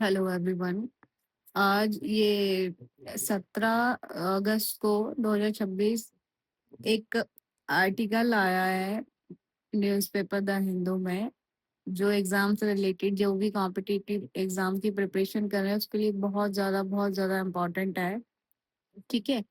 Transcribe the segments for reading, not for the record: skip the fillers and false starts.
Hello everyone. आज ये 17 अगस्त को 2026 एक आर्टिकल आया है न्यूज़पेपर द हिंदू में। जो एग्जाम से रिलेटेड, जो भी कॉम्पिटिटिव एग्जाम की प्रिपरेशन कर रहे हैं उसके लिए बहुत ज़्यादा इम्पोर्टेंट है। ठीक है।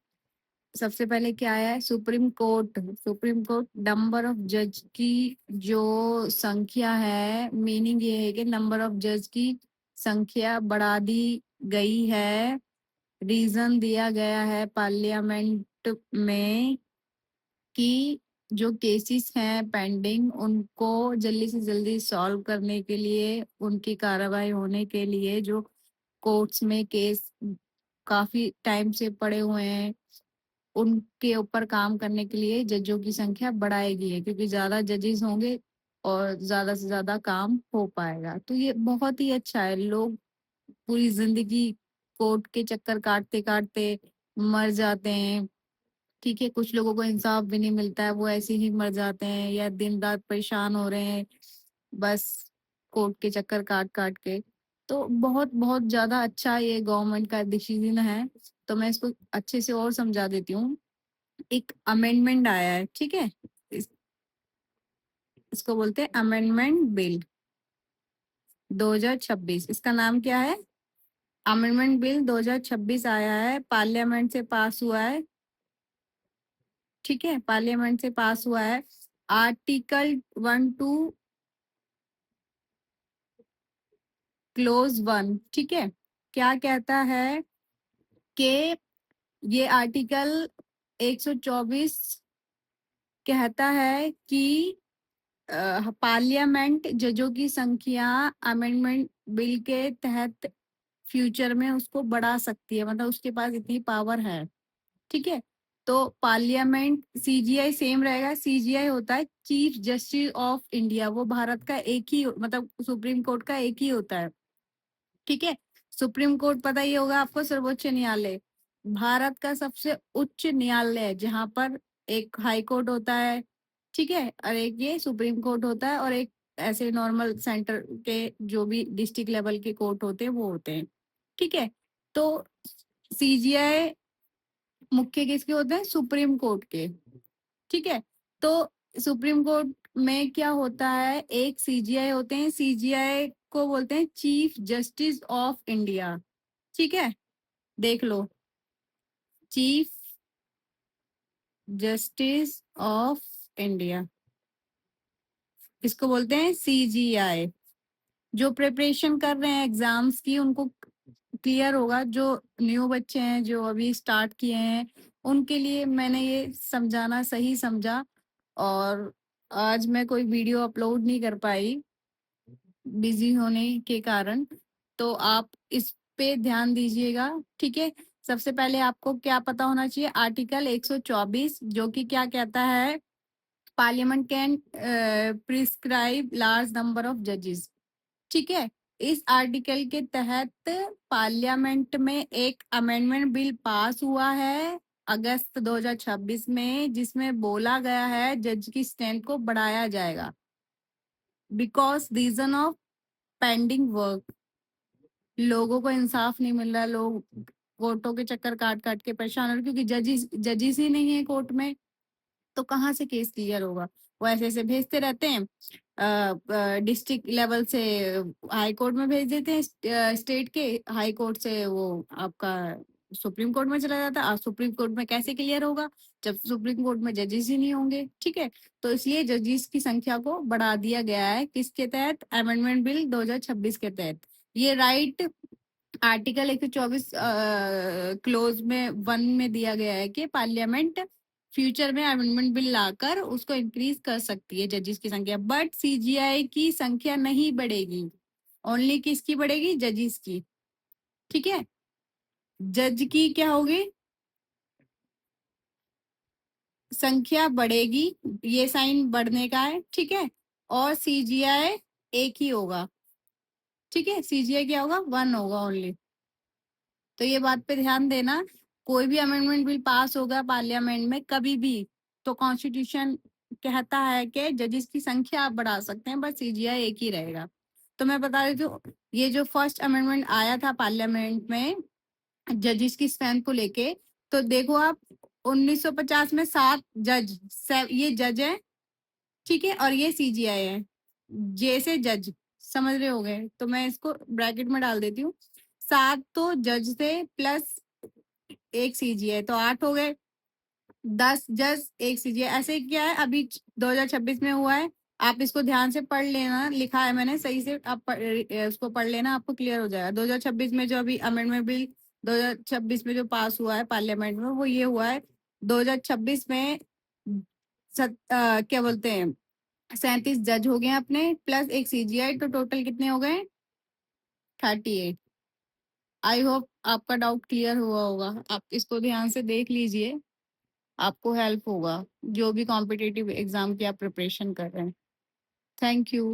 सबसे पहले क्या आया है? सुप्रीम कोर्ट नंबर ऑफ जज की जो संख्या है, मीनिंग ये है कि नंबर ऑफ जज की संख्या बढ़ा दी गई है। रीजन दिया गया है पार्लियामेंट में कि जो केसेस हैं पेंडिंग उनको जल्दी से जल्दी सॉल्व करने के लिए, उनकी कार्रवाई होने के लिए, जो कोर्ट्स में केस काफी टाइम से पड़े हुए हैं उनके ऊपर काम करने के लिए जजों की संख्या बढ़ाएगी है, क्योंकि ज्यादा जजेस होंगे और ज्यादा से ज्यादा काम हो पाएगा। तो ये बहुत ही अच्छा है। लोग पूरी जिंदगी कोर्ट के चक्कर काटते काटते मर जाते हैं। ठीक है, कुछ लोगों को इंसाफ भी नहीं मिलता है, वो ऐसे ही मर जाते हैं या दिन रात परेशान हो रहे हैं बस कोर्ट के चक्कर काट काट के। तो बहुत बहुत ज्यादा अच्छा ये गवर्नमेंट का डिसीजन है। तो मैं इसको अच्छे से और समझा देती हूँ। एक अमेंडमेंट आया है, ठीक है। इसको बोलते हैं अमेंडमेंट बिल 2026। इसका नाम क्या है? अमेंडमेंट बिल 2026 आया है, पार्लियामेंट से पास हुआ है। ठीक है, पार्लियामेंट से पास हुआ है। Article 1 to clause 1। ठीक है। क्या कहता है कि ये आर्टिकल 124 कहता है कि पार्लियामेंट जजों की संख्या अमेंडमेंट बिल के तहत फ्यूचर में उसको बढ़ा सकती है, मतलब उसके पास इतनी पावर है। ठीक है। तो पार्लियामेंट, सीजीआई सेम रहेगा। सीजीआई होता है चीफ जस्टिस ऑफ इंडिया, वो भारत का एक ही, मतलब सुप्रीम कोर्ट का एक ही होता है। ठीक है। सुप्रीम कोर्ट पता ही होगा आपको, सर्वोच्च न्यायालय भारत का सबसे उच्च न्यायालय है, जहां पर एक हाई कोर्ट होता है। ठीक है, और एक ये सुप्रीम कोर्ट होता है, और एक ऐसे नॉर्मल सेंटर के जो भी डिस्ट्रिक्ट लेवल के कोर्ट होते हैं वो होते हैं। ठीक है। तो सीजीआई मुख्य किसके होते हैं? सुप्रीम कोर्ट के। ठीक है। तो सुप्रीम कोर्ट में क्या होता है, एक सीजीआई होते हैं, सीजीआई को बोलते हैं चीफ जस्टिस ऑफ इंडिया। ठीक है, देख लो, चीफ जस्टिस ऑफ इंडिया, इसको बोलते हैं सीजीआई। जो प्रिपरेशन कर रहे हैं एग्जाम्स की उनको क्लियर होगा, जो न्यू बच्चे हैं जो अभी स्टार्ट किए हैं उनके लिए मैंने ये समझाना सही समझा। और आज मैं कोई वीडियो अपलोड नहीं कर पाई बिजी होने के कारण, तो आप इस पे ध्यान दीजिएगा। ठीक है। सबसे पहले आपको क्या पता होना चाहिए? आर्टिकल 124 जो कि क्या कहता है, parliament can prescribe large number of जजेस। ठीक है। इस आर्टिकल के तहत पार्लियामेंट में एक अमेंडमेंट बिल पास हुआ है अगस्त 2026 में, जिसमें बोला गया है जज की स्ट्रेंथ को बढ़ाया जाएगा because reason of pending work. लोगों को इंसाफ नहीं मिल रहा, लोग कोर्टों के चक्कर काट काट के परेशान हो रहे, क्योंकि जजिस ही नहीं है कोर्ट में, तो कहाँ से केस क्लियर होगा? वो ऐसे ऐसे भेजते रहते हैं, डिस्ट्रिक्ट लेवल से हाई कोर्ट में भेज देते हैं, स्टेट के हाई कोर्ट से वो आपका सुप्रीम कोर्ट में चला जाता है। और सुप्रीम कोर्ट में कैसे क्लियर होगा जब सुप्रीम कोर्ट में जजेस ही नहीं होंगे? ठीक है। तो इसलिए जजेस की संख्या को बढ़ा दिया गया है, किसके तहत? अमेंडमेंट बिल 2026 के तहत। ये राइट आर्टिकल 124 क्लोज 1 में दिया गया है कि पार्लियामेंट फ्यूचर में अमेंडमेंट बिल लाकर उसको इंक्रीज कर सकती है जजेस की संख्या, बट सीजीआई की संख्या नहीं बढ़ेगी। ओनली किसकी बढ़ेगी? जजेस की। ठीक है। जज की क्या होगी? संख्या बढ़ेगी, ये साइन बढ़ने का है। ठीक है। और सीजीआई एक ही होगा। ठीक है, सीजीआई क्या होगा? 1 होगा ओनली। तो ये बात पे ध्यान देना। कोई भी अमेंडमेंट बिल पास होगा पार्लियामेंट में कभी भी, तो कॉन्स्टिट्यूशन कहता है कि जजेस की संख्या आप बढ़ा सकते हैं, बस सीजीआई एक ही रहेगा। तो मैं बता रही हूँ, ये जो फर्स्ट अमेंडमेंट आया था पार्लियामेंट में जजेस की स्ट्रेंथ को लेके, तो देखो आप 1950 में 7 जज, ये जज है, ठीक है, और ये सीजीआई है, जे से जज, समझ रहे हो गए? तो मैं इसको ब्रैकेट में डाल देती हूँ, 7 तो जज थे प्लस एक सीजीआई, तो 8 हो गए, 10 जज एक सीजीआई, ऐसे ही किया है अभी 2026 में हुआ है। आप इसको ध्यान से पढ़ लेना, लिखा है मैंने सही से, आप उसको पढ़ लेना, आपको क्लियर हो जाएगा। 2026 में जो अभी अमेंडमेंट बिल 2026 में जो पास हुआ है पार्लियामेंट में, वो ये हुआ है 2026 में क्या बोलते हैं 37 जज हो गए अपने प्लस एक सीजीआई, तो टोटल कितने हो गए 38। आई होप आपका डाउट क्लियर हुआ होगा, आप इसको ध्यान से देख लीजिए, आपको हेल्प होगा जो भी कॉम्पिटिटिव एग्जाम की आप प्रिपरेशन कर रहे हैं। Thank you.